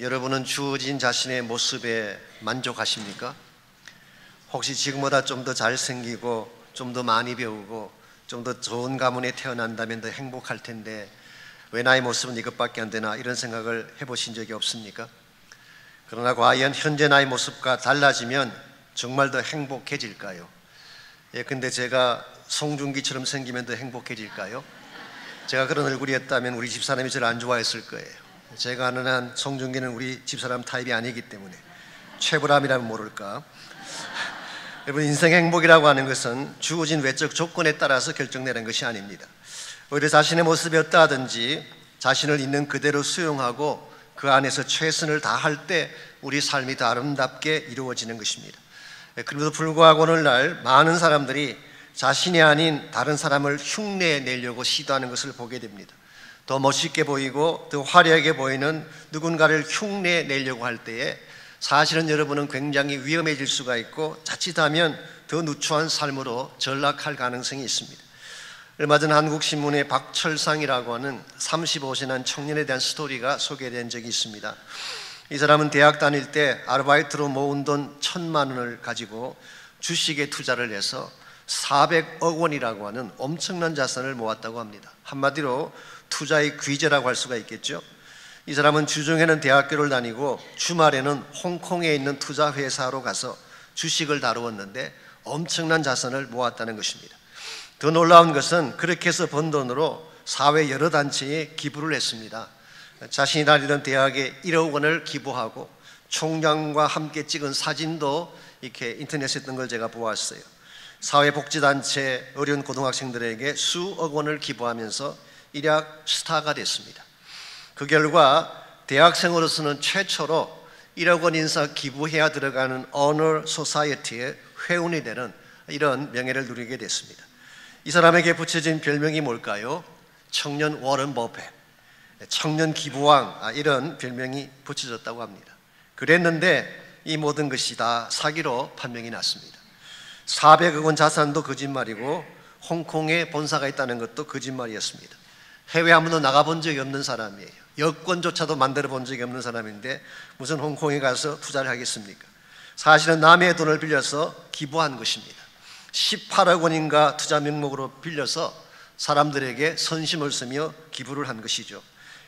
여러분은 주어진 자신의 모습에 만족하십니까? 혹시 지금보다 좀 더 잘생기고 좀 더 많이 배우고 좀 더 좋은 가문에 태어난다면 더 행복할 텐데 왜 나의 모습은 이것밖에 안 되나, 이런 생각을 해보신 적이 없습니까? 그러나 과연 현재 나의 모습과 달라지면 정말 더 행복해질까요? 근데 제가 송중기처럼 생기면 더 행복해질까요? 제가 그런 얼굴이었다면 우리 집사람이 저를 안 좋아했을 거예요. 제가 아는 한 송중기는 우리 집사람 타입이 아니기 때문에 최불암이라면 모를까. 여러분, 인생의 행복이라고 하는 것은 주어진 외적 조건에 따라서 결정되는 것이 아닙니다. 오히려 자신의 모습이 어떠하든지 자신을 있는 그대로 수용하고 그 안에서 최선을 다할 때 우리 삶이 더 아름답게 이루어지는 것입니다. 그럼에도 불구하고 오늘날 많은 사람들이 자신이 아닌 다른 사람을 흉내내려고 시도하는 것을 보게 됩니다. 더 멋있게 보이고 더 화려하게 보이는 누군가를 흉내내려고 할 때에 사실은 여러분은 굉장히 위험해질 수가 있고 자칫하면 더 누추한 삶으로 전락할 가능성이 있습니다. 얼마 전 한국신문에 박철상이라고 하는 35세 난 청년에 대한 스토리가 소개된 적이 있습니다. 이 사람은 대학 다닐 때 아르바이트로 모은 돈 1,000만 원을 가지고 주식에 투자를 해서 400억 원이라고 하는 엄청난 자산을 모았다고 합니다. 한마디로 투자의 귀재라고 할 수가 있겠죠. 이 사람은 주중에는 대학교를 다니고 주말에는 홍콩에 있는 투자회사로 가서 주식을 다루었는데 엄청난 자산을 모았다는 것입니다. 더 놀라운 것은 그렇게 해서 번 돈으로 사회 여러 단체에 기부를 했습니다. 자신이 다니던 대학에 1억 원을 기부하고 총장과 함께 찍은 사진도 이렇게 인터넷에 있던 걸 제가 보았어요. 사회복지단체 어려운 고등학생들에게 수억 원을 기부하면서 일약 스타가 됐습니다. 그 결과 대학생으로서는 최초로 1억 원 인사 기부해야 들어가는 Honor Society의 회원이 되는 이런 명예를 누리게 됐습니다. 이 사람에게 붙여진 별명이 뭘까요? 청년 워런 버핏, 청년 기부왕, 이런 별명이 붙여졌다고 합니다. 그랬는데 이 모든 것이 다 사기로 판명이 났습니다. 400억 원 자산도 거짓말이고 홍콩에 본사가 있다는 것도 거짓말이었습니다. 해외 한 번도 나가본 적이 없는 사람이에요. 여권조차도 만들어 본 적이 없는 사람인데 무슨 홍콩에 가서 투자를 하겠습니까? 사실은 남의 돈을 빌려서 기부한 것입니다. 18억 원인가 투자 명목으로 빌려서 사람들에게 선심을 쓰며 기부를 한 것이죠.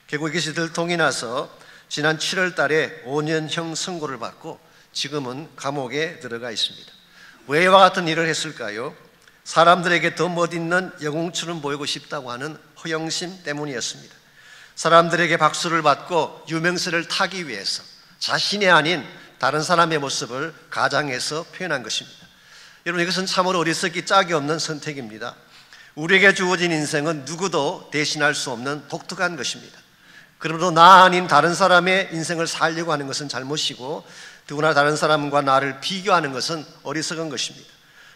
결국 이것이 들통이 나서 지난 7월 달에 5년형 선고를 받고 지금은 감옥에 들어가 있습니다. 왜 이와 같은 일을 했을까요? 사람들에게 더 멋있는 영웅처럼 보이고 싶다고 하는 허영심 때문이었습니다. 사람들에게 박수를 받고 유명세를 타기 위해서 자신이 아닌 다른 사람의 모습을 가장해서 표현한 것입니다. 여러분, 이것은 참으로 어리석기 짝이 없는 선택입니다. 우리에게 주어진 인생은 누구도 대신할 수 없는 독특한 것입니다. 그러므로 나 아닌 다른 사람의 인생을 살려고 하는 것은 잘못이고 더구나 다른 사람과 나를 비교하는 것은 어리석은 것입니다.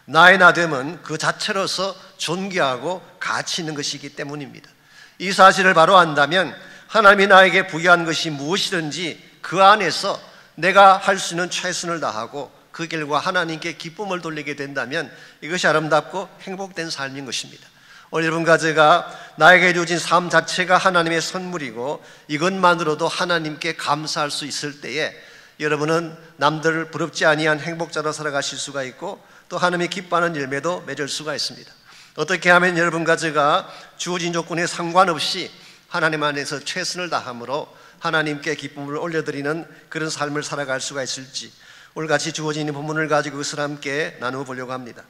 나의 나됨은 그 자체로서 존귀하고 가치 있는 것이기 때문입니다. 이 사실을 바로 안다면 하나님이 나에게 부여한 것이 무엇이든지 그 안에서 내가 할 수 있는 최선을 다하고 그 결과 하나님께 기쁨을 돌리게 된다면 이것이 아름답고 행복된 삶인 것입니다. 오늘 여러분과 제가 나에게 주어진 삶 자체가 하나님의 선물이고 이것만으로도 하나님께 감사할 수 있을 때에 여러분은 남들을 부럽지 아니한 행복자로 살아가실 수가 있고 또 하나님이 기뻐하는 열매도 맺을 수가 있습니다. 어떻게 하면 여러분과 제가 주어진 조건에 상관없이 하나님 안에서 최선을 다함으로 하나님께 기쁨을 올려드리는 그런 삶을 살아갈 수가 있을지 오늘 같이 주어진 이 본문을 가지고 그것을 함께 나누어 보려고 합니다.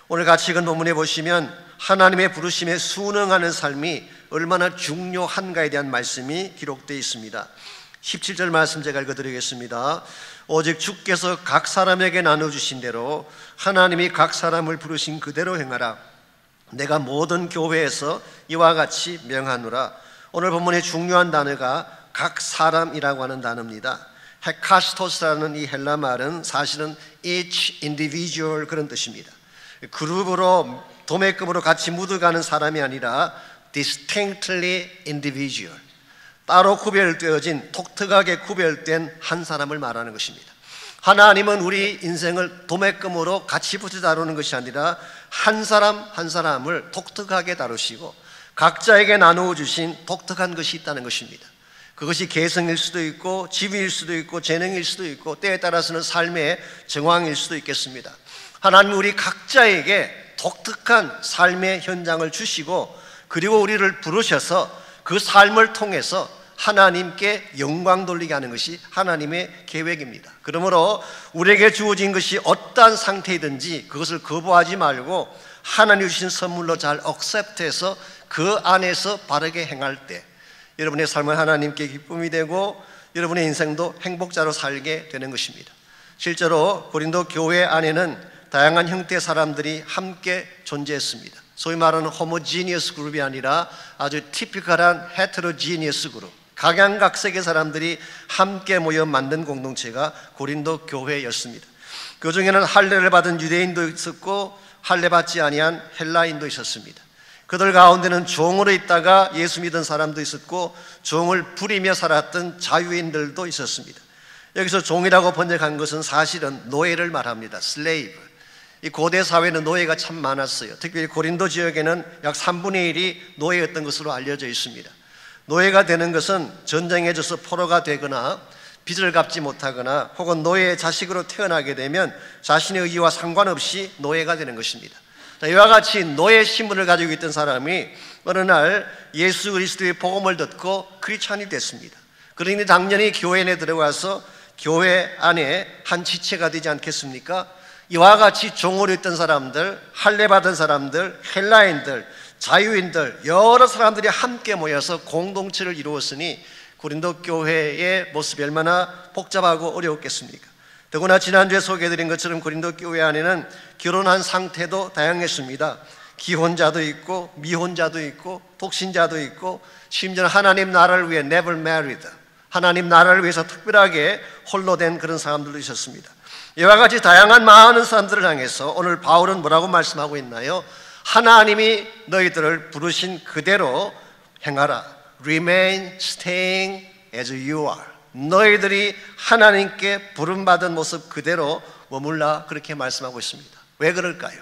오늘 같이 읽은 본문에 보시면 하나님의 부르심에 순응하는 삶이 얼마나 중요한가에 대한 말씀이 기록되어 있습니다. 17절 말씀 제가 읽어드리겠습니다. 오직 주께서 각 사람에게 나눠주신 대로 하나님이 각 사람을 부르신 그대로 행하라. 내가 모든 교회에서 이와 같이 명하노라. 오늘 본문의 중요한 단어가 각 사람이라고 하는 단어입니다. 헤카스토스라는 이 헬라 말은 사실은 each individual 그런 뜻입니다. 그룹으로 도매금으로 같이 묻어가는 사람이 아니라 distinctly individual, 따로 구별되어진 독특하게 구별된 한 사람을 말하는 것입니다. 하나님은 우리 인생을 도매금으로 같이 붙여 다루는 것이 아니라 한 사람 한 사람을 독특하게 다루시고 각자에게 나누어 주신 독특한 것이 있다는 것입니다. 그것이 개성일 수도 있고 지위일 수도 있고 재능일 수도 있고 때에 따라서는 삶의 정황일 수도 있겠습니다. 하나님 우리 각자에게 독특한 삶의 현장을 주시고 그리고 우리를 부르셔서 그 삶을 통해서 하나님께 영광 돌리게 하는 것이 하나님의 계획입니다. 그러므로 우리에게 주어진 것이 어떠한 상태이든지 그것을 거부하지 말고 하나님 주신 선물로 잘 accept해서 그 안에서 바르게 행할 때 여러분의 삶은 하나님께 기쁨이 되고 여러분의 인생도 행복자로 살게 되는 것입니다. 실제로 고린도 교회 안에는 다양한 형태의 사람들이 함께 존재했습니다. 소위 말하는 homogeneous 그룹이 아니라 아주 typical한 heterogeneous 그룹, 각양각색의 사람들이 함께 모여 만든 공동체가 고린도 교회였습니다. 그 중에는 할례를 받은 유대인도 있었고 할례받지 아니한 헬라인도 있었습니다. 그들 가운데는 종으로 있다가 예수 믿은 사람도 있었고 종을 부리며 살았던 자유인들도 있었습니다. 여기서 종이라고 번역한 것은 사실은 노예를 말합니다. slave. 이 고대 사회는 노예가 참 많았어요. 특히 고린도 지역에는 약 3분의 1이 노예였던 것으로 알려져 있습니다. 노예가 되는 것은 전쟁에 져서 포로가 되거나 빚을 갚지 못하거나 혹은 노예의 자식으로 태어나게 되면 자신의 의지와 상관없이 노예가 되는 것입니다. 이와 같이 노예 신분을 가지고 있던 사람이 어느 날 예수 그리스도의 복음을 듣고 크리스찬이 됐습니다. 그러니 당연히 교회 안에 들어가서 교회 안에 한 지체가 되지 않겠습니까? 이와 같이 종으로 있던 사람들, 할례 받은 사람들, 헬라인들, 자유인들 여러 사람들이 함께 모여서 공동체를 이루었으니 고린도 교회의 모습이 얼마나 복잡하고 어려웠겠습니까? 더구나 지난주에 소개해드린 것처럼 고린도 교회 안에는 결혼한 상태도 다양했습니다. 기혼자도 있고 미혼자도 있고 독신자도 있고 심지어 하나님 나라를 위해 never married, 하나님 나라를 위해서 특별하게 홀로 된 그런 사람들도 있었습니다. 이와 같이 다양한 많은 사람들을 향해서 오늘 바울은 뭐라고 말씀하고 있나요? 하나님이 너희들을 부르신 그대로 행하라. Remain staying as you are. 너희들이 하나님께 부름받은 모습 그대로 머물라, 그렇게 말씀하고 있습니다. 왜 그럴까요?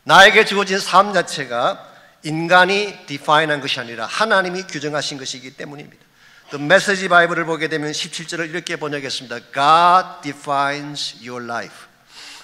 나에게 주어진 삶 자체가 인간이 디파인한 것이 아니라 하나님이 규정하신 것이기 때문입니다. The Message 바이블을 보게 되면 17절을 이렇게 번역했습니다. God defines your life.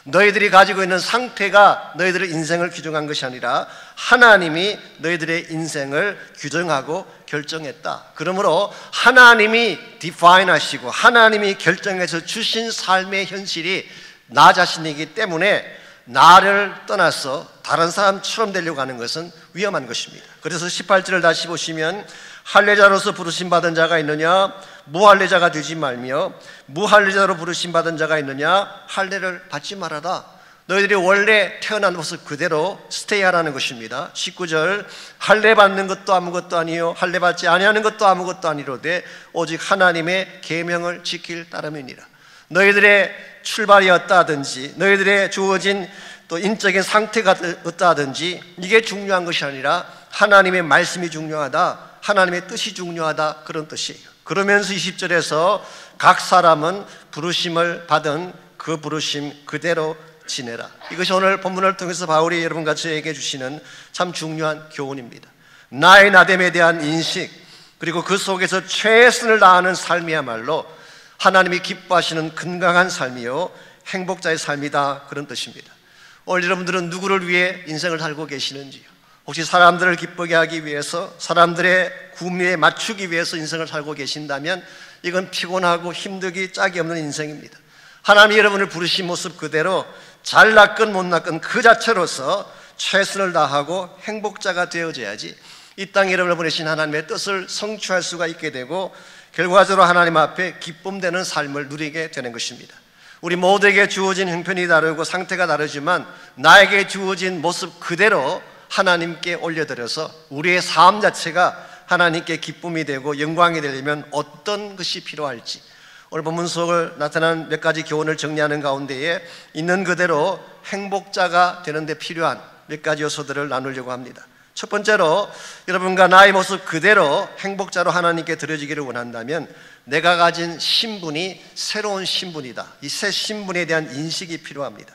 너희들이 가지고 있는 상태가 너희들의 인생을 규정한 것이 아니라 하나님이 너희들의 인생을 규정하고 결정했다. 그러므로 하나님이 define 하시고 하나님이 결정해서 주신 삶의 현실이 나 자신이기 때문에 나를 떠나서 다른 사람처럼 되려고 하는 것은 위험한 것입니다. 그래서 18절을 다시 보시면 할례자로서 부르심 받은 자가 있느냐 무할례자가 되지 말며 무할례자로 부르심 받은 자가 있느냐 할례를 받지 말아라. 너희들이 원래 태어난 모습 그대로 스테이하라는 것입니다. 19절 할례 받는 것도 아무것도 아니요 할례 받지 아니하는 것도 아무것도 아니로되 오직 하나님의 계명을 지킬 따름이니라. 너희들의 출발이 어떠하든지 너희들의 주어진 또 인적인 상태가 어떠하든지 이게 중요한 것이 아니라 하나님의 말씀이 중요하다, 하나님의 뜻이 중요하다, 그런 뜻이에요. 그러면서 20절에서 각 사람은 부르심을 받은 그 부르심 그대로 지내라. 이것이 오늘 본문을 통해서 바울이 여러분과 저에게 주시는 참 중요한 교훈입니다. 나의 나됨에 대한 인식, 그리고 그 속에서 최선을 다하는 삶이야말로 하나님이 기뻐하시는 건강한 삶이요 행복자의 삶이다, 그런 뜻입니다. 오늘 여러분들은 누구를 위해 인생을 살고 계시는지요? 혹시 사람들을 기쁘게 하기 위해서, 사람들의 구미에 맞추기 위해서 인생을 살고 계신다면 이건 피곤하고 힘들기 짝이 없는 인생입니다. 하나님이 여러분을 부르신 모습 그대로 잘났건 못났건 그 자체로서 최선을 다하고 행복자가 되어져야지 이 땅에 여러분을 보내신 하나님의 뜻을 성취할 수가 있게 되고 결과적으로 하나님 앞에 기쁨되는 삶을 누리게 되는 것입니다. 우리 모두에게 주어진 형편이 다르고 상태가 다르지만 나에게 주어진 모습 그대로 하나님께 올려드려서 우리의 삶 자체가 하나님께 기쁨이 되고 영광이 되려면 어떤 것이 필요할지 오늘 본문 속을 나타난 몇 가지 교훈을 정리하는 가운데에 있는 그대로 행복자가 되는데 필요한 몇 가지 요소들을 나누려고 합니다. 첫 번째로 여러분과 나의 모습 그대로 행복자로 하나님께 드려지기를 원한다면 내가 가진 신분이 새로운 신분이다. 이 새 신분에 대한 인식이 필요합니다.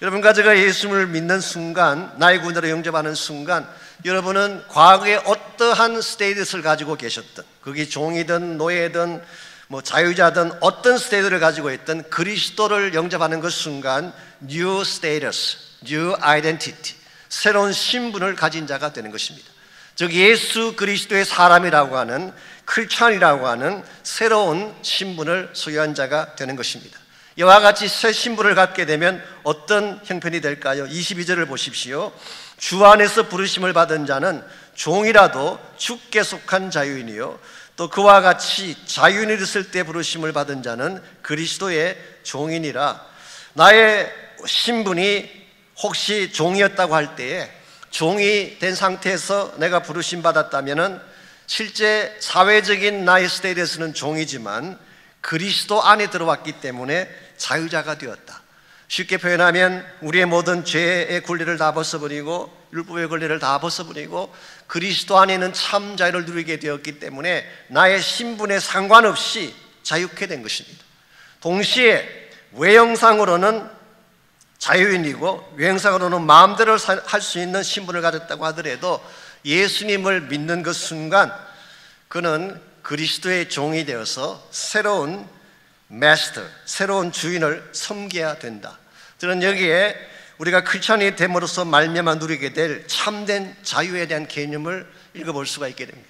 여러분과 제가 예수님을 믿는 순간, 나의 구원자로 영접하는 순간, 여러분은 과거에 어떠한 스테이터스를 가지고 계셨든, 그게 종이든 노예든 자유자든 어떤 스테이터를 가지고 있든 그리스도를 영접하는 그 순간 new status, new identity, 새로운 신분을 가진 자가 되는 것입니다. 즉 예수 그리스도의 사람이라고 하는, 크리스찬이라고 하는 새로운 신분을 소유한 자가 되는 것입니다. 이와 같이 새 신분을 갖게 되면 어떤 형편이 될까요? 22절을 보십시오. 주 안에서 부르심을 받은 자는 종이라도 주께 속한 자유인이요, 또 그와 같이 자유인이 됐을 때 부르심을 받은 자는 그리스도의 종이니라. 나의 신분이 혹시 종이었다고 할 때에, 종이 된 상태에서 내가 부르심 받았다면은 실제 사회적인 나의 스테이터스는 종이지만 그리스도 안에 들어왔기 때문에 자유자가 되었다. 쉽게 표현하면 우리의 모든 죄의 권리를 다 벗어버리고 율법의 권리를 다 벗어버리고 그리스도 안에 있는 참 자유를 누리게 되었기 때문에 나의 신분에 상관없이 자유케 된 것입니다. 동시에 외형상으로는 자유인이고 외형상으로는 마음대로 할 수 있는 신분을 가졌다고 하더라도 예수님을 믿는 그 순간 그는 그리스도의 종이 되어서 새로운 마스터, 새로운 주인을 섬겨야 된다. 저는 여기에 우리가 크리스찬이 됨으로써 말미암아 누리게 될 참된 자유에 대한 개념을 읽어볼 수가 있게 됩니다.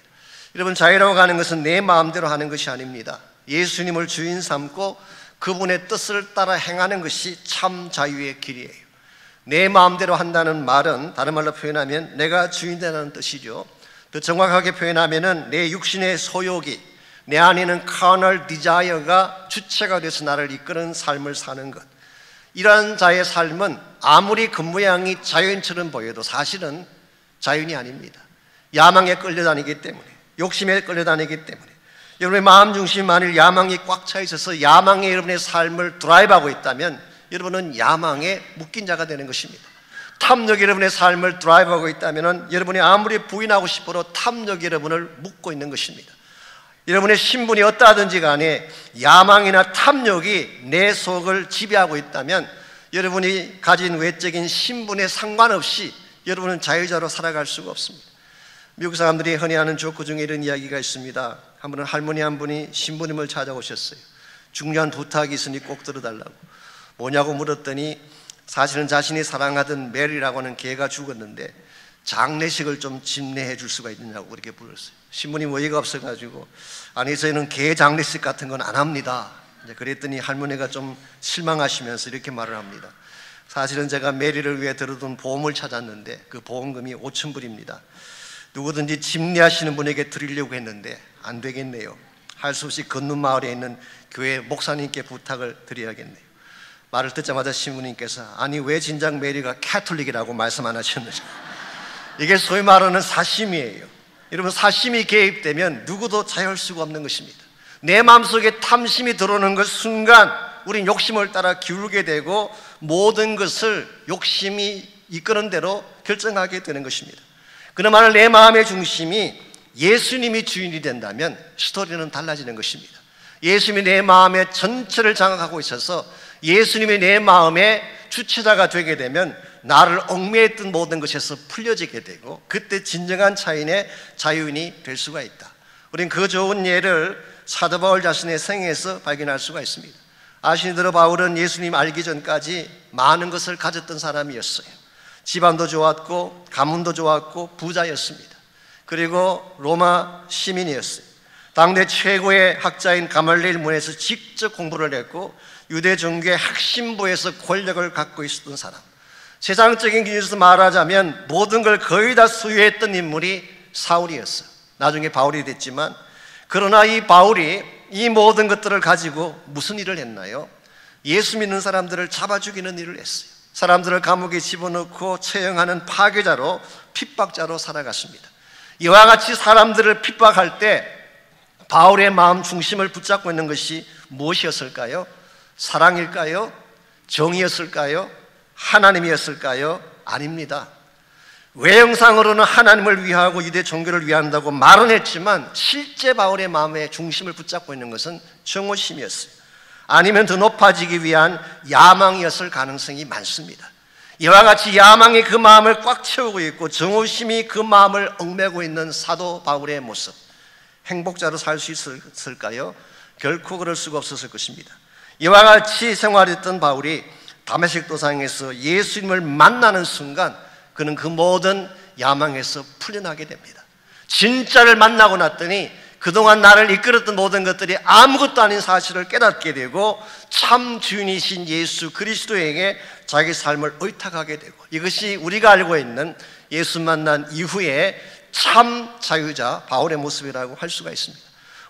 여러분, 자유라고 하는 것은 내 마음대로 하는 것이 아닙니다. 예수님을 주인 삼고 그분의 뜻을 따라 행하는 것이 참 자유의 길이에요. 내 마음대로 한다는 말은 다른 말로 표현하면 내가 주인이라는 뜻이죠. 더 정확하게 표현하면 내 육신의 소욕이, 내 안에 있는 carnal desire가 주체가 돼서 나를 이끄는 삶을 사는 것. 이러한 자의 삶은 아무리 겉모양이 자유인처럼 보여도 사실은 자유인이 아닙니다. 야망에 끌려다니기 때문에, 욕심에 끌려다니기 때문에, 여러분의 마음 중심이 만일 야망이 꽉 차 있어서 야망에 여러분의 삶을 드라이브하고 있다면 여러분은 야망에 묶인 자가 되는 것입니다. 탐욕이 여러분의 삶을 드라이브하고 있다면 여러분이 아무리 부인하고 싶어도 탐욕이 여러분을 묶고 있는 것입니다. 여러분의 신분이 어떠하든지 간에 야망이나 탐욕이 내 속을 지배하고 있다면 여러분이 가진 외적인 신분에 상관없이 여러분은 자유자로 살아갈 수가 없습니다. 미국 사람들이 흔히 하는 조크 중에 이런 이야기가 있습니다. 한 번은 할머니 한 분이 신부님을 찾아오셨어요. 중요한 부탁이 있으니 꼭 들어달라고. 뭐냐고 물었더니 사실은 자신이 사랑하던 메리라고 하는 개가 죽었는데 장례식을 좀 집례해 줄 수가 있느냐고 그렇게 불렀어요. 신부님 어이가 없어가지고 아니 저희는 개 장례식 같은 건 안 합니다. 그랬더니 할머니가 좀 실망하시면서 이렇게 말을 합니다. 사실은 제가 메리를 위해 들어둔 보험을 찾았는데 그 보험금이 5,000불입니다. 누구든지 집례하시는 분에게 드리려고 했는데 안 되겠네요. 할 수 없이 건넌 마을에 있는 교회 목사님께 부탁을 드려야겠네요. 말을 듣자마자 신부님께서 아니 왜 진작 메리가 캐톨릭이라고 말씀 안 하셨는지. 이게 소위 말하는 사심이에요. 여러분, 사심이 개입되면 누구도 자유할 수가 없는 것입니다. 내 마음속에 탐심이 들어오는 그 순간 우린 욕심을 따라 기울게 되고 모든 것을 욕심이 이끄는 대로 결정하게 되는 것입니다. 그나마나 내 마음의 중심이 예수님이 주인이 된다면 스토리는 달라지는 것입니다. 예수님이 내 마음의 전체를 장악하고 있어서 예수님이 내 마음의 주체자가 되게 되면 나를 얽매였던 모든 것에서 풀려지게 되고 그때 진정한 자유인이 될 수가 있다. 우리는 그 좋은 예를 사도 바울 자신의 생애에서 발견할 수가 있습니다. 아시는 바울은 예수님 알기 전까지 많은 것을 가졌던 사람이었어요. 집안도 좋았고 가문도 좋았고 부자였습니다. 그리고 로마 시민이었어요. 당대 최고의 학자인 가말리엘 문에서 직접 공부를 했고 유대 종교의 핵심부에서 권력을 갖고 있었던 사람. 세상적인 기준에서 말하자면 모든 걸 거의 다 소유했던 인물이 사울이었어요. 나중에 바울이 됐지만, 그러나 이 바울이 이 모든 것들을 가지고 무슨 일을 했나요? 예수 믿는 사람들을 잡아 죽이는 일을 했어요. 사람들을 감옥에 집어넣고 처형하는 파괴자로, 핍박자로 살아갔습니다. 이와 같이 사람들을 핍박할 때 바울의 마음 중심을 붙잡고 있는 것이 무엇이었을까요? 사랑일까요? 정의였을까요? 하나님이었을까요? 아닙니다. 외형상으로는 하나님을 위하고 유대 종교를 위한다고 말은 했지만 실제 바울의 마음의 중심을 붙잡고 있는 것은 정오심이었어요. 아니면 더 높아지기 위한 야망이었을 가능성이 많습니다. 이와 같이 야망이 그 마음을 꽉 채우고 있고 정오심이 그 마음을 얽매고 있는 사도 바울의 모습, 행복자로 살 수 있을까요? 결코 그럴 수가 없었을 것입니다. 이와 같이 생활했던 바울이 다메섹 도상에서 예수님을 만나는 순간 그는 그 모든 야망에서 풀려나게 됩니다. 진짜를 만나고 났더니 그동안 나를 이끌었던 모든 것들이 아무것도 아닌 사실을 깨닫게 되고 참 주인이신 예수 그리스도에게 자기 삶을 의탁하게 되고, 이것이 우리가 알고 있는 예수 만난 이후에 참 자유자 바울의 모습이라고 할 수가 있습니다.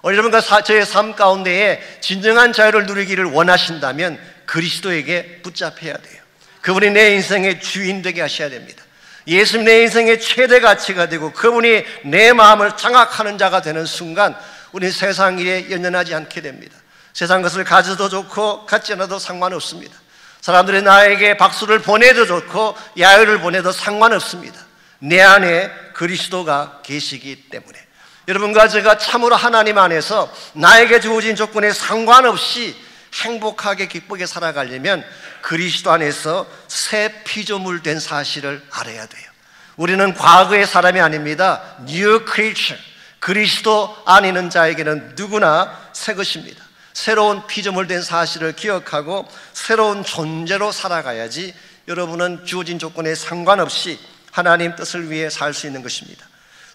여러분과 저의 삶 가운데에 진정한 자유를 누리기를 원하신다면 그리스도에게 붙잡혀야 돼요. 그분이 내 인생의 주인 되게 하셔야 됩니다. 예수님 내 인생의 최대 가치가 되고 그분이 내 마음을 장악하는 자가 되는 순간 우리는 세상 일에 연연하지 않게 됩니다. 세상 것을 가져도 좋고 갖지 않아도 상관없습니다. 사람들이 나에게 박수를 보내도 좋고 야유를 보내도 상관없습니다. 내 안에 그리스도가 계시기 때문에. 여러분과 제가 참으로 하나님 안에서 나에게 주어진 조건에 상관없이 행복하게 기쁘게 살아가려면 그리스도 안에서 새 피조물 된 사실을 알아야 돼요. 우리는 과거의 사람이 아닙니다. New creature. 그리스도 안에 있는 자에게는 누구나 새 것입니다. 새로운 피조물 된 사실을 기억하고 새로운 존재로 살아가야지 여러분은 주어진 조건에 상관없이 하나님 뜻을 위해 살 수 있는 것입니다.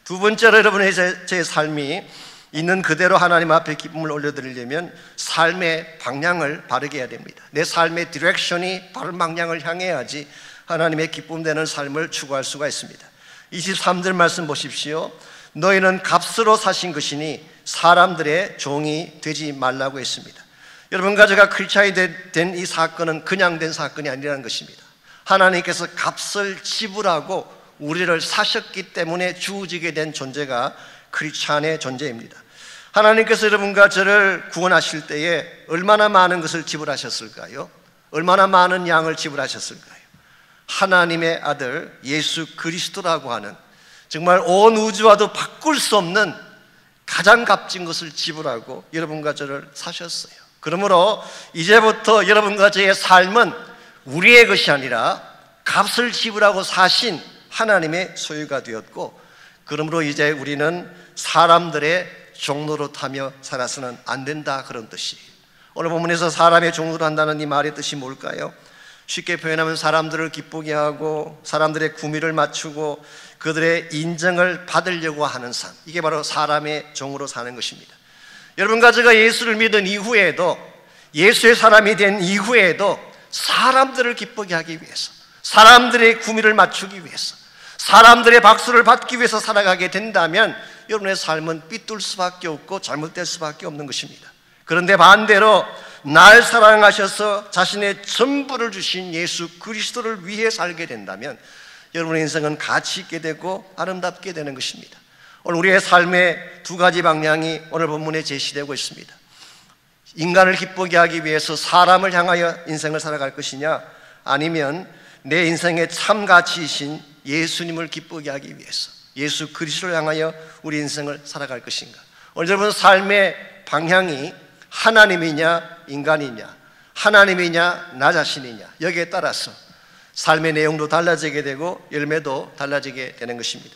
두 번째로 여러분의 제 삶이 있는 그대로 하나님 앞에 기쁨을 올려드리려면 삶의 방향을 바르게 해야 됩니다. 내 삶의 디렉션이 바른 방향을 향해야지 하나님의 기쁨 되는 삶을 추구할 수가 있습니다. 23절 말씀 보십시오. 너희는 값으로 사신 것이니 사람들의 종이 되지 말라고 했습니다. 여러분과 제가 크리스찬이 된 이 사건은 그냥 된 사건이 아니라는 것입니다. 하나님께서 값을 지불하고 우리를 사셨기 때문에 주어지게 된 존재가 크리스찬의 존재입니다. 하나님께서 여러분과 저를 구원하실 때에 얼마나 많은 것을 지불하셨을까요? 얼마나 많은 양을 지불하셨을까요? 하나님의 아들 예수 그리스도라고 하는 정말 온 우주와도 바꿀 수 없는 가장 값진 것을 지불하고 여러분과 저를 사셨어요. 그러므로 이제부터 여러분과 저의 삶은 우리의 것이 아니라 값을 지불하고 사신 하나님의 소유가 되었고, 그러므로 이제 우리는 사람들의 종로로 타며 살아서는 안 된다, 그런 뜻이. 오늘 본문에서 사람의 종로로 한다는 이 말의 뜻이 뭘까요? 쉽게 표현하면 사람들을 기쁘게 하고 사람들의 구미를 맞추고 그들의 인정을 받으려고 하는 삶, 이게 바로 사람의 종으로 사는 것입니다. 여러분과 제가 예수를 믿은 이후에도, 예수의 사람이 된 이후에도 사람들을 기쁘게 하기 위해서, 사람들의 구미를 맞추기 위해서, 사람들의 박수를 받기 위해서 살아가게 된다면 여러분의 삶은 삐뚤 수밖에 없고 잘못될 수밖에 없는 것입니다. 그런데 반대로 날 사랑하셔서 자신의 전부를 주신 예수 그리스도를 위해 살게 된다면 여러분의 인생은 가치 있게 되고 아름답게 되는 것입니다. 오늘 우리의 삶의 두 가지 방향이 오늘 본문에 제시되고 있습니다. 인간을 기쁘게 하기 위해서 사람을 향하여 인생을 살아갈 것이냐, 아니면 내 인생의 참 가치이신 예수님을 기쁘게 하기 위해서 예수 그리스도를 향하여 우리 인생을 살아갈 것인가. 오늘 여러분 삶의 방향이 하나님이냐 인간이냐, 하나님이냐 나 자신이냐, 여기에 따라서 삶의 내용도 달라지게 되고 열매도 달라지게 되는 것입니다.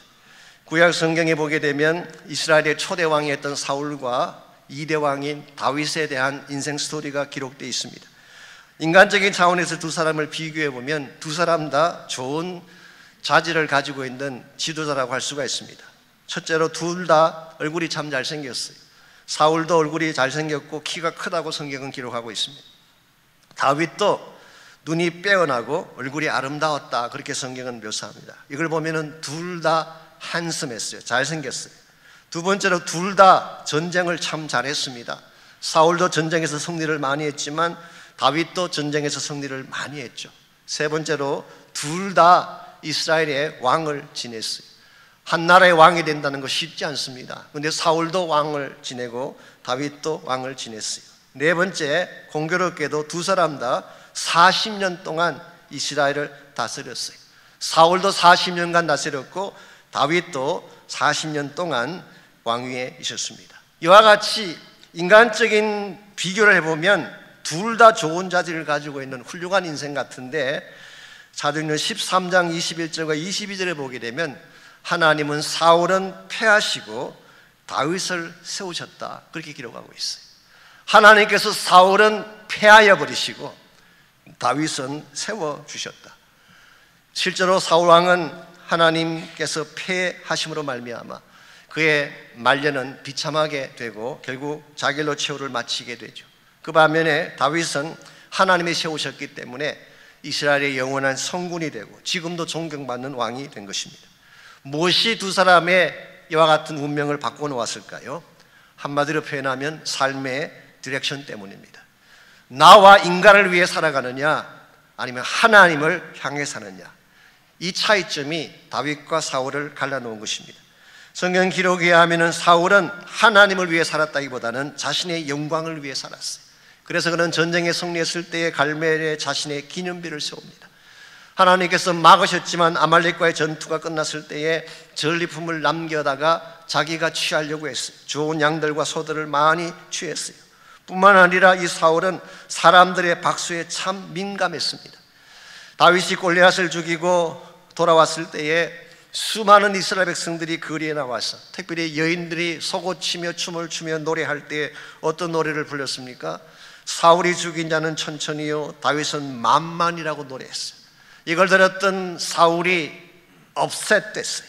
구약 성경에 보게 되면 이스라엘의 초대 왕이었던 사울과 2대 왕인 다윗에 대한 인생 스토리가 기록되어 있습니다. 인간적인 차원에서 두 사람을 비교해 보면 두 사람 다 좋은 자질을 가지고 있는 지도자라고 할 수가 있습니다. 첫째로 둘 다 얼굴이 참 잘생겼어요. 사울도 얼굴이 잘생겼고 키가 크다고 성경은 기록하고 있습니다. 다윗도 눈이 빼어나고 얼굴이 아름다웠다, 그렇게 성경은 묘사합니다. 이걸 보면은 둘 다 한섬했어요. 잘생겼어요. 두 번째로 둘 다 전쟁을 참 잘했습니다. 사울도 전쟁에서 승리를 많이 했지만 다윗도 전쟁에서 승리를 많이 했죠. 세 번째로 둘 다 이스라엘의 왕을 지냈어요. 한 나라의 왕이 된다는 거 쉽지 않습니다. 그런데 사울도 왕을 지내고 다윗도 왕을 지냈어요. 네 번째, 공교롭게도 두 사람 다 40년 동안 이스라엘을 다스렸어요. 사울도 40년간 다스렸고 다윗도 40년 동안 왕위에 있었습니다. 이와 같이 인간적인 비교를 해보면 둘 다 좋은 자질을 가지고 있는 훌륭한 인생 같은데, 사도행전 13장 21절과 22절에 보게 되면 하나님은 사울은 패하시고 다윗을 세우셨다, 그렇게 기록하고 있어요. 하나님께서 사울은 패하여 버리시고 다윗은 세워주셨다. 실제로 사울 왕은 하나님께서 패하심으로 말미암아 그의 말년은 비참하게 되고 결국 자길로 최후를 마치게 되죠. 그 반면에 다윗은 하나님이 세우셨기 때문에 이스라엘의 영원한 성군이 되고 지금도 존경받는 왕이 된 것입니다. 무엇이 두 사람의 이와 같은 운명을 바꿔놓았을까요? 한마디로 표현하면 삶의 디렉션 때문입니다. 나와 인간을 위해 살아가느냐 아니면 하나님을 향해 사느냐, 이 차이점이 다윗과 사울을 갈라놓은 것입니다. 성경 기록에 의하면 사울은 하나님을 위해 살았다기보다는 자신의 영광을 위해 살았어요. 그래서 그는 전쟁에 승리했을 때에 갈멜에 자신의 기념비를 세웁니다. 하나님께서 막으셨지만 아말렉과의 전투가 끝났을 때에 전리품을 남겨다가 자기가 취하려고 했어요. 좋은 양들과 소들을 많이 취했어요. 뿐만 아니라 이 사울은 사람들의 박수에 참 민감했습니다. 다윗이 골리앗을 죽이고 돌아왔을 때에 수많은 이스라엘 백성들이 거리에 나와서, 특별히 여인들이 속옷치며 춤을 추며 노래할 때 어떤 노래를 불렀습니까? 사울이 죽인 자는 천천히요, 다윗은 만만이라고 노래했어요. 이걸 들었던 사울이 업셋됐어요.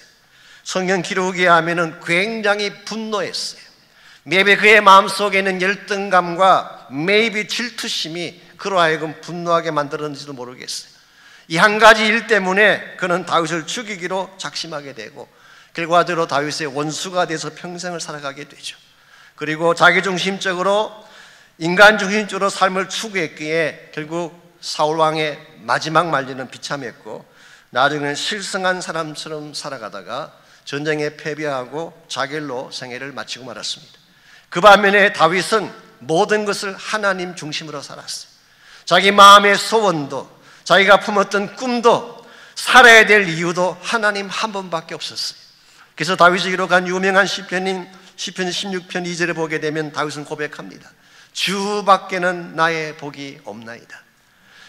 성경 기록에 하면은 굉장히 분노했어요. maybe 그의 마음속에는 열등감과 maybe 질투심이 그로 하여금 분노하게 만들었는지도 모르겠어요. 이 한 가지 일 때문에 그는 다윗을 죽이기로 작심하게 되고 결과적으로 다윗의 원수가 돼서 평생을 살아가게 되죠. 그리고 자기중심적으로 인간중심적으로 삶을 추구했기에 결국 사울왕의 마지막 말년은 비참했고 나중에는 실성한 사람처럼 살아가다가 전쟁에 패배하고 자결로 생애를 마치고 말았습니다. 그 반면에 다윗은 모든 것을 하나님 중심으로 살았어요. 자기 마음의 소원도 자기가 품었던 꿈도 살아야 될 이유도 하나님 한 번밖에 없었어요. 그래서 다윗이 기록한 유명한 시편인 시편 16편 2절에 보게 되면 다윗은 고백합니다. 주밖에는 나의 복이 없나이다.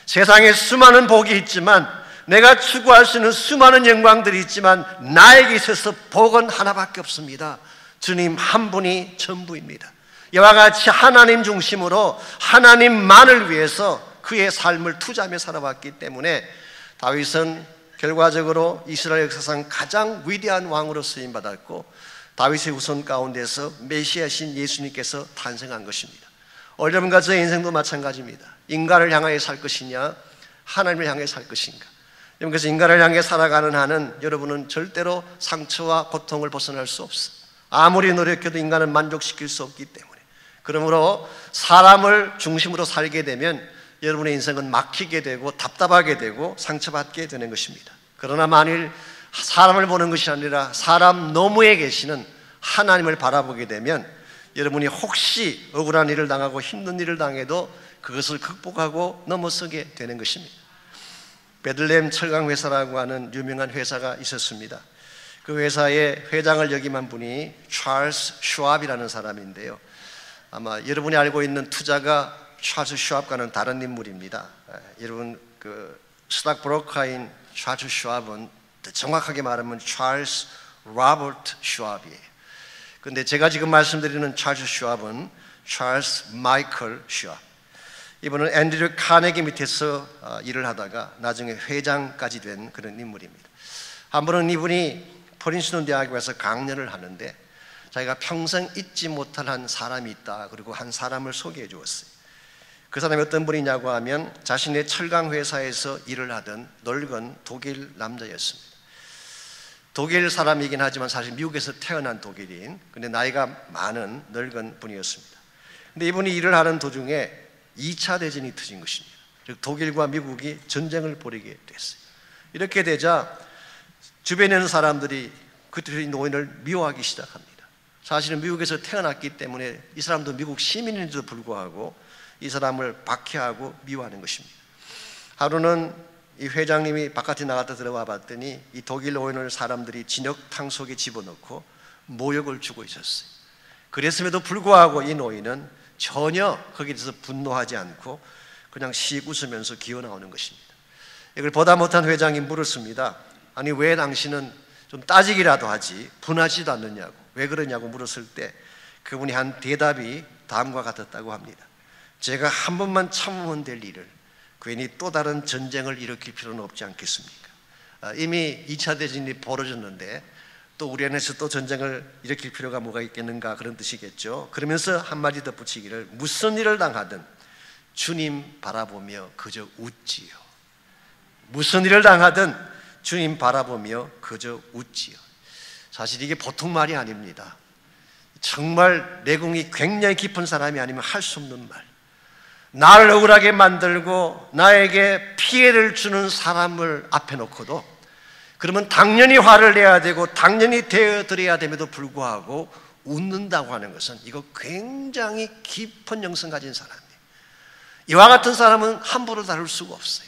세상에 수많은 복이 있지만, 내가 추구할 수 있는 수많은 영광들이 있지만 나에게 있어서 복은 하나밖에 없습니다. 주님 한 분이 전부입니다. 이와 같이 하나님 중심으로 하나님만을 위해서 그의 삶을 투자하며 살아왔기 때문에 다윗은 결과적으로 이스라엘 역사상 가장 위대한 왕으로 쓰임받았고 다윗의 후손 가운데서 메시아신 예수님께서 탄생한 것입니다. 여러분과 저의 인생도 마찬가지입니다. 인간을 향하여 살 것이냐 하나님을 향해 살 것인가. 그래서 인간을 향해 살아가는 한은 여러분은 절대로 상처와 고통을 벗어날 수 없어요. 아무리 노력해도 인간은 만족시킬 수 없기 때문에. 그러므로 사람을 중심으로 살게 되면 여러분의 인생은 막히게 되고 답답하게 되고 상처받게 되는 것입니다. 그러나 만일 사람을 보는 것이 아니라 사람 너머에 계시는 하나님을 바라보게 되면 여러분이 혹시 억울한 일을 당하고 힘든 일을 당해도 그것을 극복하고 넘어서게 되는 것입니다. 베들레헴 철강회사라고 하는 유명한 회사가 있었습니다. 그 회사의 회장을 역임한 분이 찰스 슈왑이라는 사람인데요, 아마 여러분이 알고 있는 투자가 찰스 슈왑과는 다른 인물입니다. 여러분 그 스탁 브로커인 찰스 슈왑은 정확하게 말하면 찰스 로버트 슈왑이에요. 그런데 제가 지금 말씀드리는 찰스 슈왑은 찰스 마이클 슈왑. 이분은 앤드류 카네기 밑에서 일을 하다가 나중에 회장까지 된 그런 인물입니다. 한 번은 이분이 프린스턴 대학에 가서 강연을 하는데 자기가 평생 잊지 못할 한 사람이 있다, 그리고 한 사람을 소개해 주었어요. 그 사람이 어떤 분이냐고 하면 자신의 철강 회사에서 일을 하던 늙은 독일 남자였습니다. 독일 사람이긴 하지만 사실 미국에서 태어난 독일인, 근데 나이가 많은 늙은 분이었습니다. 근데 이분이 일을 하는 도중에 2차 대전이 터진 것입니다. 즉 독일과 미국이 전쟁을 벌이게 됐어요. 이렇게 되자 주변에 있는 사람들이 그들의 노인을 미워하기 시작합니다. 사실은 미국에서 태어났기 때문에 이 사람도 미국 시민인데도 불구하고 이 사람을 박해하고 미워하는 것입니다. 하루는 이 회장님이 바깥에 나갔다 들어와 봤더니 이 독일 노인을 사람들이 진흙탕 속에 집어넣고 모욕을 주고 있었어요. 그랬음에도 불구하고 이 노인은 전혀 거기에 대해서 분노하지 않고 그냥 씩 웃으면서 기어 나오는 것입니다. 이걸 보다 못한 회장이 물었습니다. 아니 왜 당신은 좀 따지기라도 하지 분하지도 않느냐고, 왜 그러냐고 물었을 때 그분이 한 대답이 다음과 같았다고 합니다. 제가 한 번만 참으면 될 일을 괜히 또 다른 전쟁을 일으킬 필요는 없지 않겠습니까? 이미 2차 대전이 벌어졌는데 또 우리 안에서 또 전쟁을 일으킬 필요가 뭐가 있겠는가, 그런 뜻이겠죠. 그러면서 한마디 덧붙이기를, 무슨 일을 당하든 주님 바라보며 그저 웃지요. 무슨 일을 당하든 주님 바라보며 그저 웃지요. 사실 이게 보통 말이 아닙니다. 정말 내공이 굉장히 깊은 사람이 아니면 할 수 없는 말. 나를 억울하게 만들고 나에게 피해를 주는 사람을 앞에 놓고도, 그러면 당연히 화를 내야 되고 당연히 대어드려야 됨에도 불구하고 웃는다고 하는 것은 이거 굉장히 깊은 영성 가진 사람이에요. 이와 같은 사람은 함부로 다룰 수가 없어요.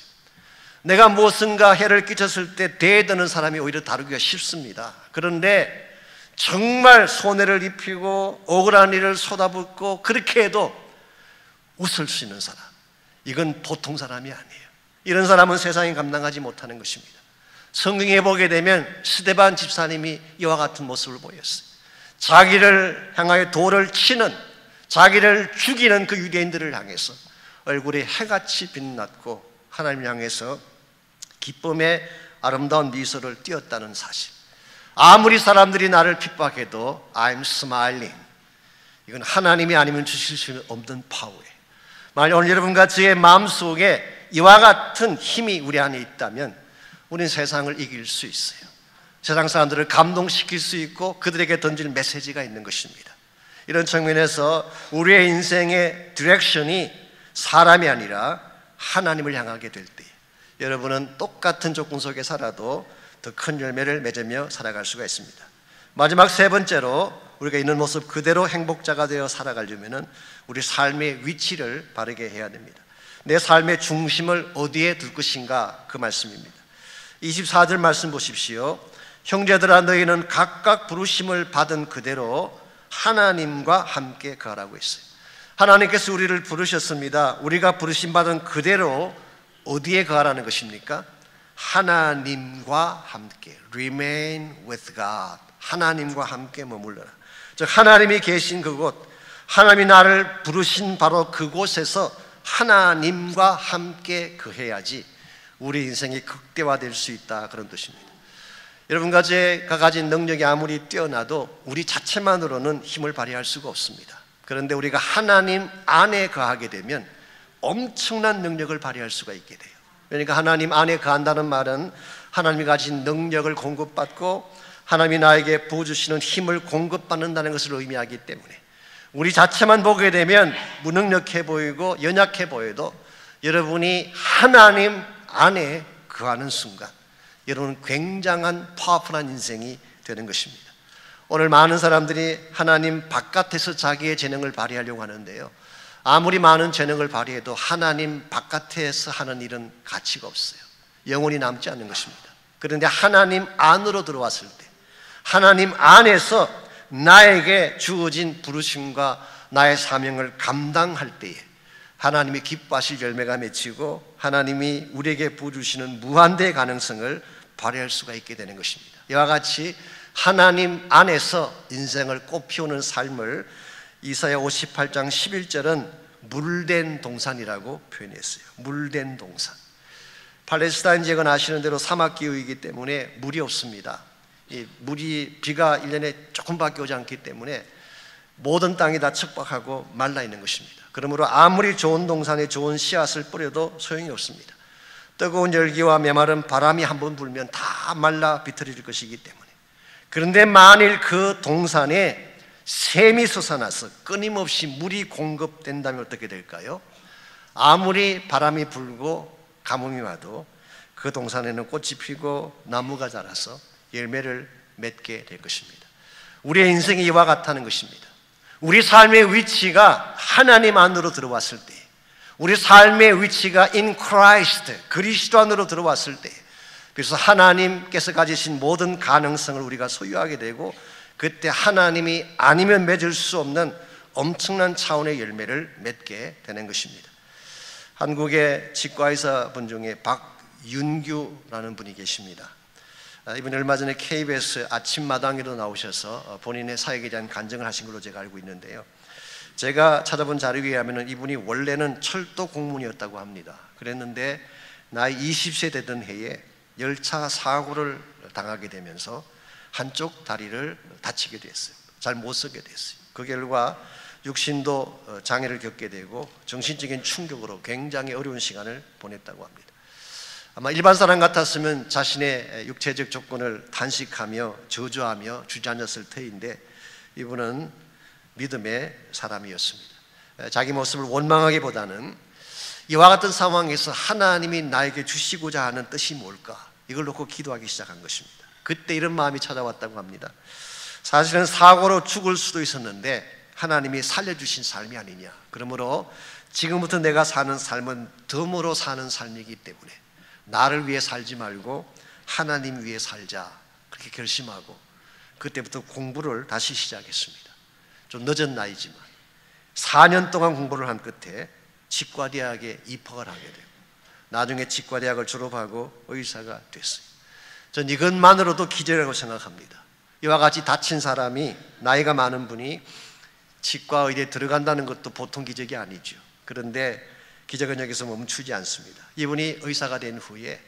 내가 무엇인가 해를 끼쳤을 때 대드는 사람이 오히려 다루기가 쉽습니다. 그런데 정말 손해를 입히고 억울한 일을 쏟아붓고 그렇게 해도 웃을 수 있는 사람, 이건 보통 사람이 아니에요. 이런 사람은 세상이 감당하지 못하는 것입니다. 성경에 보게 되면 스데반 집사님이 이와 같은 모습을 보였어요. 자기를 향하여 돌을 치는, 자기를 죽이는 그 유대인들을 향해서 얼굴에 해같이 빛났고 하나님을 향해서 기쁨의 아름다운 미소를 띄었다는 사실. 아무리 사람들이 나를 핍박해도 I'm smiling. 이건 하나님이 아니면 주실 수 없는 파워예요. 만약 오늘 여러분과 저의 마음속에 이와 같은 힘이 우리 안에 있다면 우리는 세상을 이길 수 있어요. 세상 사람들을 감동시킬 수 있고 그들에게 던질 메시지가 있는 것입니다. 이런 측면에서 우리의 인생의 디렉션이 사람이 아니라 하나님을 향하게 될 때 여러분은 똑같은 조건 속에 살아도 더 큰 열매를 맺으며 살아갈 수가 있습니다. 마지막 세 번째로, 우리가 있는 모습 그대로 행복자가 되어 살아가려면 우리 삶의 위치를 바르게 해야 됩니다. 내 삶의 중심을 어디에 둘 것인가, 그 말씀입니다. 24절 말씀 보십시오. 형제들아 너희는 각각 부르심을 받은 그대로 하나님과 함께 거하라고 했어요. 하나님께서 우리를 부르셨습니다. 우리가 부르심 받은 그대로 어디에 거하라는 것입니까? 하나님과 함께, remain with God. 하나님과 함께 머물러라. 즉 하나님이 계신 그곳, 하나님이 나를 부르신 바로 그곳에서 하나님과 함께 거해야지 우리 인생이 극대화될 수 있다, 그런 뜻입니다. 여러분과 제가 가진 능력이 아무리 뛰어나도 우리 자체만으로는 힘을 발휘할 수가 없습니다. 그런데 우리가 하나님 안에 거하게 되면 엄청난 능력을 발휘할 수가 있게 돼요. 그러니까 하나님 안에 거한다는 말은 하나님이 가진 능력을 공급받고 하나님이 나에게 부어주시는 힘을 공급받는다는 것을 의미하기 때문에 우리 자체만 보게 되면 무능력해 보이고 연약해 보여도 여러분이 하나님 안에 거하는 순간 여러분은 굉장한 파워풀한 인생이 되는 것입니다. 오늘 많은 사람들이 하나님 바깥에서 자기의 재능을 발휘하려고 하는데요, 아무리 많은 재능을 발휘해도 하나님 바깥에서 하는 일은 가치가 없어요. 영원히 남지 않는 것입니다. 그런데 하나님 안으로 들어왔을 때, 하나님 안에서 나에게 주어진 부르심과 나의 사명을 감당할 때에 하나님이 기뻐하실 열매가 맺히고 하나님이 우리에게 부어주시는 무한대의 가능성을 발휘할 수가 있게 되는 것입니다. 이와 같이 하나님 안에서 인생을 꽃피우는 삶을 이사야 58장 11절은 물된 동산이라고 표현했어요. 물된 동산. 팔레스타인 지역은 아시는 대로 사막기후이기 때문에 물이 없습니다. 이 물이 비가 1년에 조금밖에 오지 않기 때문에 모든 땅이 다 척박하고 말라 있는 것입니다. 그러므로 아무리 좋은 동산에 좋은 씨앗을 뿌려도 소용이 없습니다. 뜨거운 열기와 메마른 바람이 한번 불면 다 말라 비틀어질 것이기 때문에. 그런데 만일 그 동산에 샘이 솟아나서 끊임없이 물이 공급된다면 어떻게 될까요? 아무리 바람이 불고 가뭄이 와도 그 동산에는 꽃이 피고 나무가 자라서 열매를 맺게 될 것입니다. 우리의 인생이 이와 같다는 것입니다. 우리 삶의 위치가 하나님 안으로 들어왔을 때, 우리 삶의 위치가 in Christ, 그리스도 안으로 들어왔을 때, 그래서 하나님께서 가지신 모든 가능성을 우리가 소유하게 되고 그때 하나님이 아니면 맺을 수 없는 엄청난 차원의 열매를 맺게 되는 것입니다. 한국의 치과의사 분 중에 윤규라는 분이 계십니다. 이분이 얼마 전에 KBS 아침마당에도 나오셔서 본인의 사역에 대한 간증을 하신 걸로 제가 알고 있는데요. 제가 찾아본 자료에 의하면 이분이 원래는 철도 공무원이었다고 합니다. 그랬는데 나이 20세 되던 해에 열차 사고를 당하게 되면서 한쪽 다리를 다치게 됐어요. 잘 못 서게 됐어요. 그 결과 육신도 장애를 겪게 되고 정신적인 충격으로 굉장히 어려운 시간을 보냈다고 합니다. 아마 일반 사람 같았으면 자신의 육체적 조건을 단식하며 저주하며 주저앉았을 터인데 이분은 믿음의 사람이었습니다. 자기 모습을 원망하기보다는 이와 같은 상황에서 하나님이 나에게 주시고자 하는 뜻이 뭘까? 이걸 놓고 기도하기 시작한 것입니다. 그때 이런 마음이 찾아왔다고 합니다. 사실은 사고로 죽을 수도 있었는데 하나님이 살려주신 삶이 아니냐. 그러므로 지금부터 내가 사는 삶은 덤으로 사는 삶이기 때문에 나를 위해 살지 말고 하나님 위해 살자, 그렇게 결심하고 그때부터 공부를 다시 시작했습니다. 좀 늦은 나이지만 4년 동안 공부를 한 끝에 치과대학에 입학을 하게 되고 나중에 치과대학을 졸업하고 의사가 됐어요. 전 이것만으로도 기적이라고 생각합니다. 이와 같이 다친 사람이, 나이가 많은 분이 치과의대에 들어간다는 것도 보통 기적이 아니죠. 그런데 기적은 여기서 멈추지 않습니다. 이분이 의사가 된 후에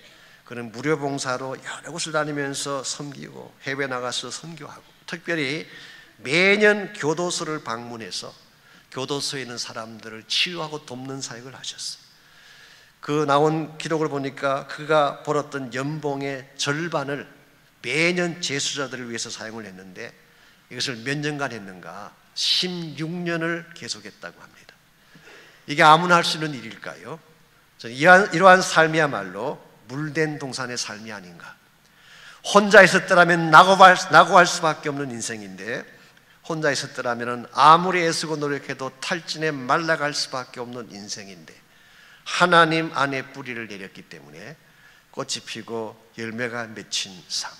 그는 무료 봉사로 여러 곳을 다니면서 섬기고 해외 나가서 선교하고, 특별히 매년 교도소를 방문해서 교도소에 있는 사람들을 치유하고 돕는 사역을 하셨어요. 그 나온 기록을 보니까 그가 벌었던 연봉의 절반을 매년 재수자들을 위해서 사용을 했는데 이것을 몇 년간 했는가? 16년을 계속했다고 합니다. 이게 아무나 할 수 있는 일일까요? 저는 이러한 삶이야말로 물된 동산의 삶이 아닌가. 혼자 있었더라면 낙오할 수밖에 없는 인생인데 혼자 있었더라면 아무리 애쓰고 노력해도 탈진에 말라갈 수밖에 없는 인생인데 하나님 안에 뿌리를 내렸기 때문에 꽃이 피고 열매가 맺힌 삶.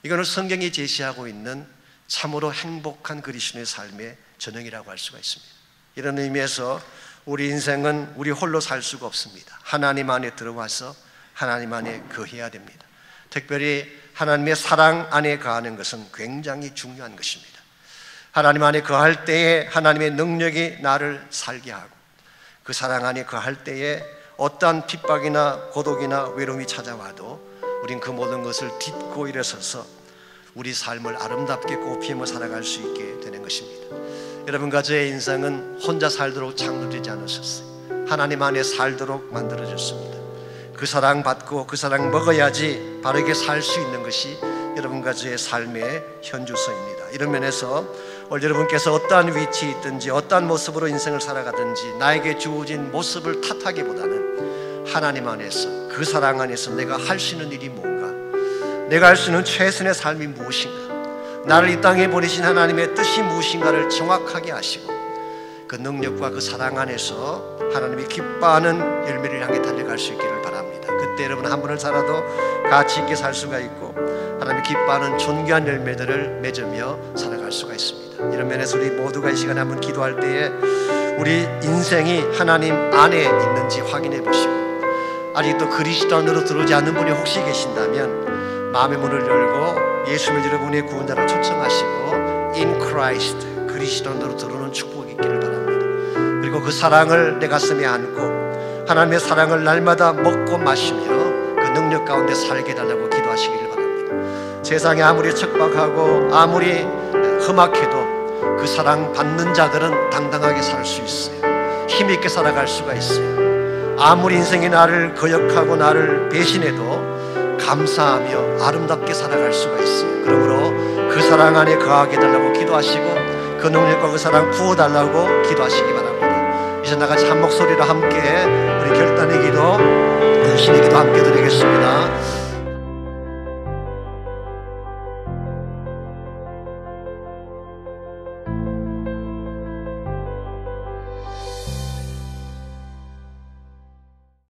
이거는 성경이 제시하고 있는 참으로 행복한 그리스도의 삶의 전형이라고 할 수가 있습니다. 이런 의미에서 우리 인생은 우리 홀로 살 수가 없습니다. 하나님 안에 들어와서 하나님 안에 거해야 됩니다. 특별히 하나님의 사랑 안에 거하는 것은 굉장히 중요한 것입니다. 하나님 안에 거할 때에 하나님의 능력이 나를 살게 하고 그 사랑 안에 거할 때에 어떠한 핍박이나 고독이나 외로움이 찾아와도 우린 그 모든 것을 딛고 일어서서 우리 삶을 아름답게 꽃피우며 살아갈 수 있게 되는 것입니다. 여러분과 저의 인생은 혼자 살도록 창조되지 않으셨어요. 하나님 안에 살도록 만들어졌습니다. 그 사랑 받고 그 사랑 먹어야지 바르게 살 수 있는 것이 여러분과 저의 삶의 현주소입니다. 이런 면에서 오늘 여러분께서 어떠한 위치에 있든지 어떠한 모습으로 인생을 살아가든지 나에게 주어진 모습을 탓하기보다는 하나님 안에서 그 사랑 안에서 내가 할 수 있는 일이 뭔가, 내가 할 수 있는 최선의 삶이 무엇인가, 나를 이 땅에 보내신 하나님의 뜻이 무엇인가를 정확하게 아시고 그 능력과 그 사랑 안에서 하나님이 기뻐하는 열매를 향해 달려갈 수 있기를 바랍니다. 그때 여러분 한 분을 살아도 가치 있게 살 수가 있고 하나님이 기뻐하는 존귀한 열매들을 맺으며 살아갈 수가 있습니다. 이런 면에서 우리 모두가 이 시간에 한번 기도할 때에 우리 인생이 하나님 안에 있는지 확인해 보시고 아직도 그리스도 안으로 들어오지 않는 분이 혹시 계신다면 마음의 문을 열고 예수를 여러분의 구원자로 초청하시고 In Christ, 그리스도 안으로 들어오는 축복이 있기를 바랍니다. 그리고 그 사랑을 내 가슴에 안고 하나님의 사랑을 날마다 먹고 마시며 그 능력 가운데 살게 달라고 기도하시기를 바랍니다. 세상이 아무리 척박하고 아무리 험악해도 그 사랑 받는 자들은 당당하게 살 수 있어요. 힘있게 살아갈 수가 있어요. 아무리 인생이 나를 거역하고 나를 배신해도 감사하며 아름답게 살아갈 수가 있어요. 그러므로 그 사랑 안에 거하게 달라고 기도하시고 그 능력과 그 사랑 부어달라고 기도하시기 바랍니다. 이제 나같이 한 목소리로 함께 우리 결단의 기도, 신의 기도 함께 드리겠습니다.